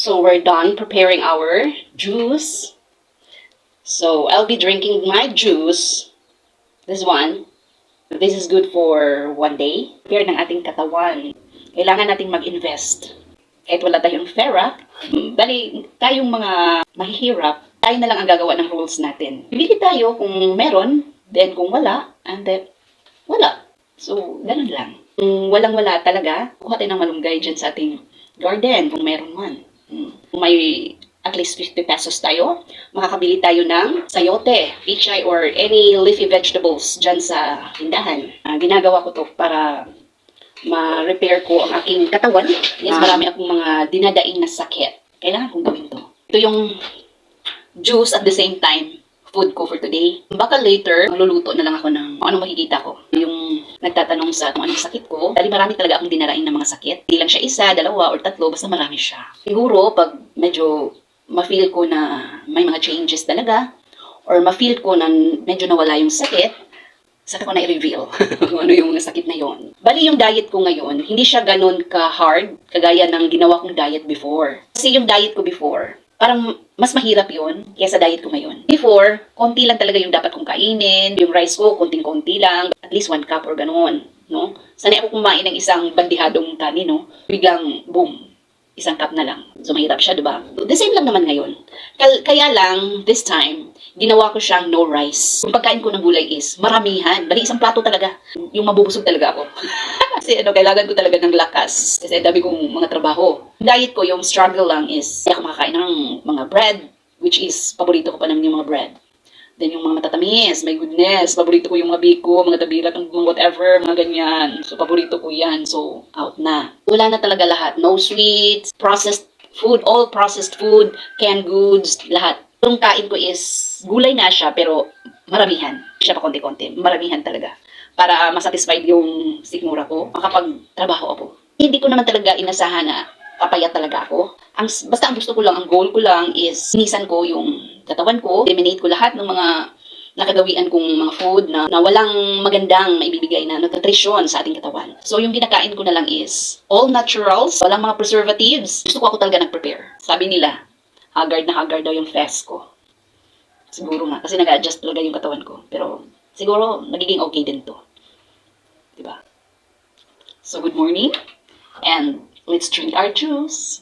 So we're done preparing our juice. So I'll be drinking my juice. This one. This is good for one day. Prepare ng ating katawan. Kailangan nating mag-invest. Kahit wala tayong pera, bali tayong mga mahihirap, tayo na lang ang gagawa ng rules natin. Bibili tayo kung meron, then kung wala, and then wala. So, ganun lang. Kung walang-wala talaga, kuha tayo ng malunggay dyan sa ating garden, kung meron man. Kung may at least 50 pesos tayo, makakabili tayo ng sayote, pichay, or any leafy vegetables dyan sa tindahan. Ginagawa ko to para ma-repair ko ang aking katawan. Yes, marami akong mga dinadaing na sakit. Kailangan kong gawin to. Ito yung juice at the same time food ko for today. Baka later, magluluto na lang ako ng anong makikita ko. Yung nagtatanong sa kung anong sakit ko, dahil marami talaga akong dinaraing na mga sakit. Hindi lang siya isa, dalawa, or tatlo, basta marami siya. Siguro, pag medyo ma-feel ko na may mga changes talaga, or ma-feel ko na medyo nawala yung sakit, saka ko na i-reveal kung ano yung sakit na yon. Bali yung diet ko ngayon, hindi siya ganun ka-hard, kagaya ng ginawa kong diet before. Kasi yung diet ko before, parang mas mahirap yun kaysa diet ko ngayon. Before, konti lang talaga yung dapat kong kainin. Yung rice ko, konting-konti lang. At least 1 cup or gano'n. No? Sanay ako kumain ng isang bandihadong kanin, no? Biglang, boom, 1 cup na lang. So, mahirap siya, diba? The same lang naman ngayon. Kaya lang, this time, ginawa ko siyang no rice. Yung pagkain ko ng gulay is maramihan. Bali, 1 plato talaga. Yung mabubusog talaga ako. Kasi kailangan ko talaga ng lakas. Kasi dami kong mga trabaho. Diet ko, yung struggle lang is, kaya ako makakain ng mga bread, which is, paborito ko pa naman yung mga bread. Then yung mga matatamis, my goodness, paborito ko yung mga biko, mga tabirat, mga whatever, mga ganyan. So, paborito ko yan. So, out na. Wala na talaga lahat. No sweets, processed food, all processed food, canned goods, lahat. Yung kain ko is, gulay na siya, pero maramihan. Siya pa konti-konti. Maramihan talaga. Para masatisfied yung sikmura ko, makapagtrabaho ako. Hindi ko naman talaga inasahan na papayat talaga ako. Basta ang gusto ko lang, ang goal ko lang is sinisan ko yung katawan ko, eliminate ko lahat ng mga nakagawian kong mga food na walang magandang maibibigay na nutrisyon sa ating katawan. So yung kinakain ko na lang is all naturals, walang mga preservatives. Gusto ko ako talaga nag-prepare. Sabi nila, haggard na haggard daw yung face ko. Siguro nga, kasi nag-adjust talaga yung katawan ko. Pero siguro, nagiging okay din to. Diba? So, good morning. And let's drink our juice.